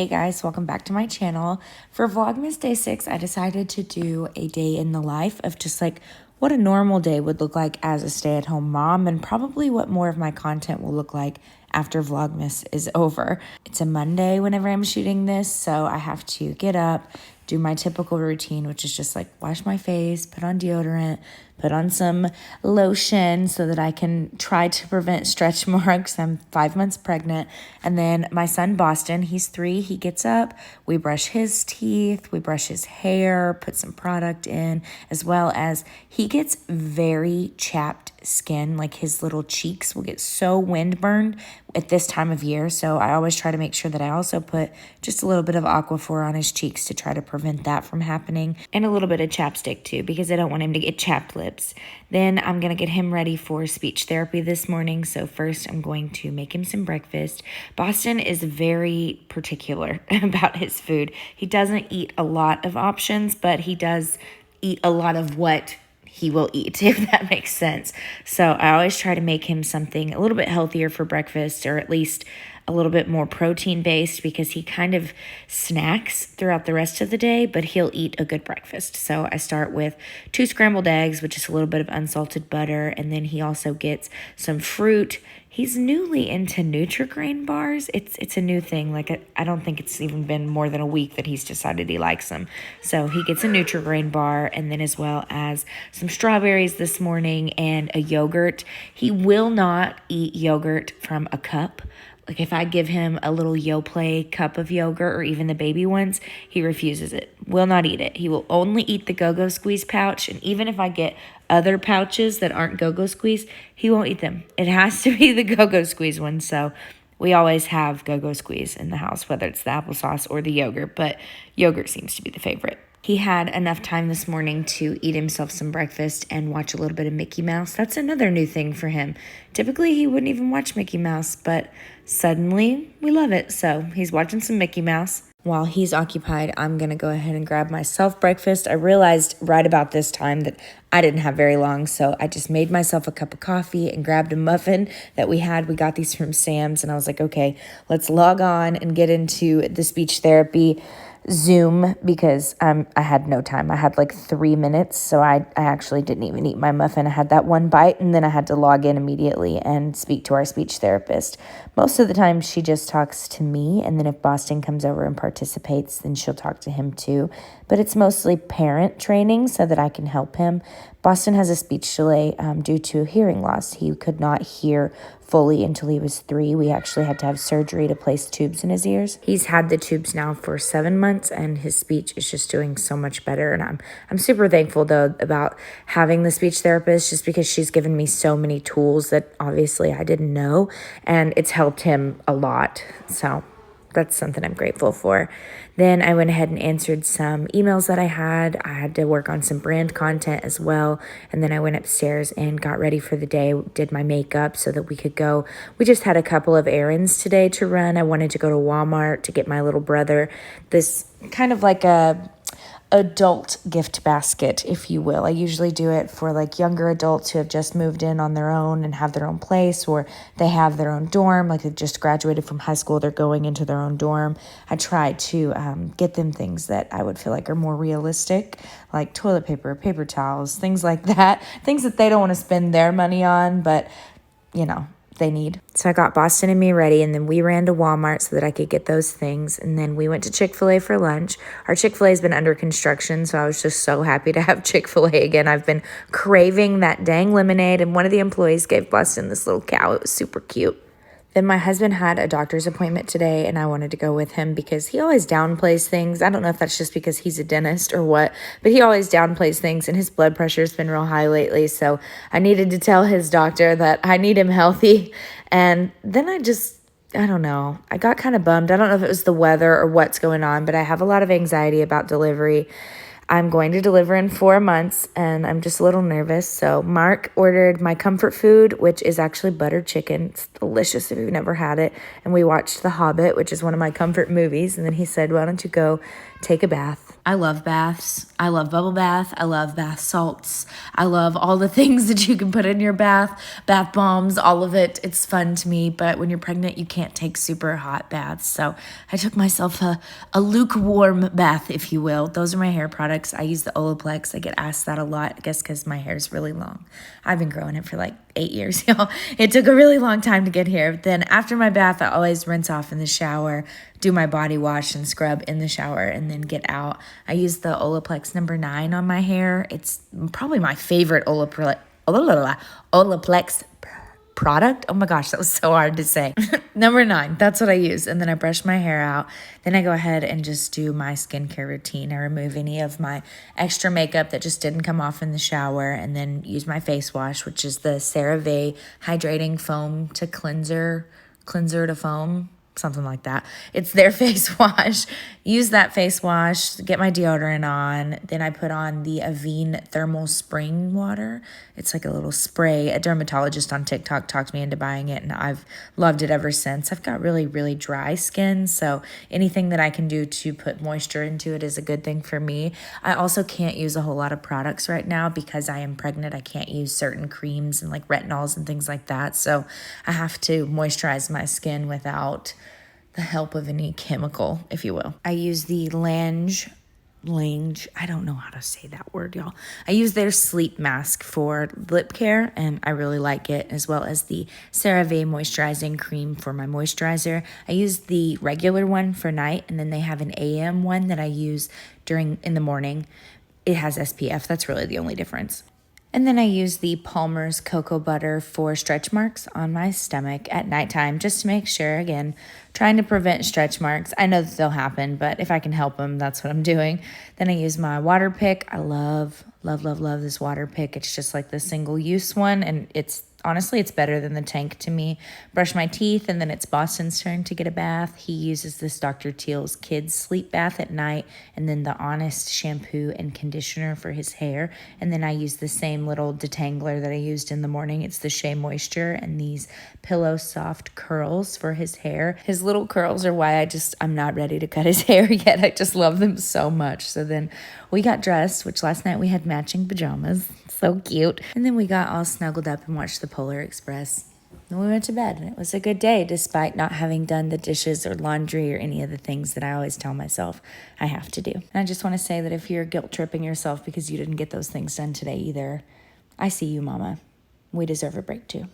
Hey guys, welcome back to my channel. For Vlogmas Day 6, I decided to do a day in the life of just like what a normal day would look like as a stay-at-home mom, and probably what more of my content will look like after Vlogmas is over. It's a Monday whenever I'm shooting this, so I have to get up, do my typical routine, which is just like wash my face, put on deodorant, put on some lotion so that I can try to prevent stretch marks. I'm 5 months pregnant. And then my son, Boston, he's 3. He gets up, we brush his teeth, we brush his hair, put some product in, as well as he gets very chapped skin. Like his little cheeks will get so windburned at this time of year. So I always try to make sure that I also put just a little bit of Aquaphor on his cheeks to try to prevent that from happening, and a little bit of chapstick too, because I don't want him to get chapped lips. Then I'm going to get him ready for speech therapy this morning. So first I'm going to make him some breakfast. Boston is very particular about his food. He doesn't eat a lot of options, but he does eat a lot of what he will eat, if that makes sense. So I always try to make him something a little bit healthier for breakfast, or at least a little bit more protein based, because he kind of snacks throughout the rest of the day, but he'll eat a good breakfast. So I start with 2 scrambled eggs with just a little bit of unsalted butter, and then he also gets some fruit. He's newly into Nutri-Grain bars. It's a new thing. Like I don't think it's even been more than a week that he's decided he likes them. So he gets a Nutri-Grain bar, and then as well as some strawberries this morning and a yogurt. He will not eat yogurt from a cup. Like if I give him a little Yoplait cup of yogurt, or even the baby ones, he refuses it. Will not eat it. He will only eat the Go-Go Squeeze pouch. And even if I get other pouches that aren't Go-Go Squeeze, he won't eat them. It has to be the Go-Go Squeeze one. So we always have Go-Go Squeeze in the house, whether it's the applesauce or the yogurt, but yogurt seems to be the favorite. He had enough time this morning to eat himself some breakfast and watch a little bit of Mickey Mouse. That's another new thing for him. Typically, he wouldn't even watch Mickey Mouse, but suddenly we love it. So he's watching some Mickey Mouse. While he's occupied, I'm going to go ahead and grab myself breakfast. I realized right about this time that I didn't have very long, so I just made myself a cup of coffee and grabbed a muffin that we had. We got these from Sam's, and I was like, okay, let's log on and get into the speech therapy Zoom, because I had no time. I had like 3 minutes, so I actually didn't even eat my muffin. I had that one bite, and then I had to log in immediately and speak to our speech therapist. Most of the time, she just talks to me, and then if Boston comes over and participates, then she'll talk to him too. But it's mostly parent training so that I can help him. Boston has a speech delay due to hearing loss. He could not hear fully until he was 3. We actually had to have surgery to place tubes in his ears. He's had the tubes now for 7 months, and his speech is just doing so much better. And I'm super thankful though about having the speech therapist, just because she's given me so many tools that obviously I didn't know, and it's helped him a lot. So that's something I'm grateful for. Then I went ahead and answered some emails that I had. I had to work on some brand content as well. And then I went upstairs and got ready for the day, did my makeup so that we could go. We just had a couple of errands today to run. I wanted to go to Walmart to get my little brother this kind of like a adult gift basket, if you will. I usually do it for like younger adults who have just moved in on their own and have their own place, or they have their own dorm, like they've just graduated from high school, they're going into their own dorm. I try to get them things that I would feel like are more realistic, like toilet paper, paper towels, things like that, things that they don't want to spend their money on, but you know, they need. So I got Boston and me ready, and then we ran to Walmart so that I could get those things, and then we went to Chick-fil-A for lunch. Our Chick-fil-A has been under construction, so I was just so happy to have Chick-fil-A again. I've been craving that dang lemonade, and one of the employees gave Boston this little cow. It was super cute. Then my husband had a doctor's appointment today, and I wanted to go with him because he always downplays things. I don't know if that's just because he's a dentist or what, but he always downplays things, and his blood pressure's been real high lately. So I needed to tell his doctor that I need him healthy. And then I don't know. I got kind of bummed. I don't know if it was the weather or what's going on, but I have a lot of anxiety about delivery. I'm going to deliver in 4 months, and I'm just a little nervous. So Mark ordered my comfort food, which is actually buttered chicken. It's delicious if you've never had it. And we watched The Hobbit, which is one of my comfort movies. And then he said, why don't you go take a bath? I love baths. I love bubble bath. I love bath salts. I love all the things that you can put in your bath bombs, all of it. It's fun to me, but when you're pregnant, you can't take super hot baths. So I took myself a lukewarm bath, if you will. Those are my hair products. I use the Olaplex. I get asked that a lot, I guess because my hair is really long. I've been growing it for like 8 years, y'all. It took a really long time to get here. Then after my bath, I always rinse off in the shower, do my body wash and scrub in the shower, and then get out. I use the Olaplex number 9 on my hair. It's probably my favorite Olaplex product. Oh my gosh, that was so hard to say. Number 9, that's what I use. And then I brush my hair out. Then I go ahead and just do my skincare routine. I remove any of my extra makeup that just didn't come off in the shower, and then use my face wash, which is the CeraVe Hydrating Foam to Cleanser to Foam, something like that. It's their face wash. Use that face wash, get my deodorant on. Then I put on the Avene Thermal Spring Water. It's like a little spray. A dermatologist on TikTok talked me into buying it, and I've loved it ever since. I've got really, really dry skin, so anything that I can do to put moisture into it is a good thing for me. I also can't use a whole lot of products right now because I am pregnant. I can't use certain creams and like retinols and things like that, so I have to moisturize my skin without the help of any chemical, if you will. I use the Lange, I don't know how to say that word, y'all. I use their sleep mask for lip care, and I really like it, as well as the CeraVe moisturizing cream for my moisturizer. I use the regular one for night, and then they have an AM one that I use in the morning. It has SPF. That's really the only difference. And then I use the Palmer's Cocoa Butter for stretch marks on my stomach at nighttime, just to make sure, again, trying to prevent stretch marks. I know that they'll happen, but if I can help them, that's what I'm doing. Then I use my water pick. I love, love, love, love this water pick. It's just like the single-use one, and honestly, it's better than the tank to me. Brush my teeth, and then it's Boston's turn to get a bath. He uses this Dr. Teal's Kids Sleep Bath at night, and then the Honest shampoo and conditioner for his hair. And then I use the same little detangler that I used in the morning. It's the Shea Moisture and these Pillow Soft curls for his hair. His little curls are why I'm not ready to cut his hair yet. I just love them so much. So then we got dressed, which last night we had matching pajamas. So cute. And then we got all snuggled up and watched the Polar Express. And we went to bed, and it was a good day despite not having done the dishes or laundry or any of the things that I always tell myself I have to do. And I just want to say that if you're guilt tripping yourself because you didn't get those things done today either, I see you, Mama. We deserve a break too.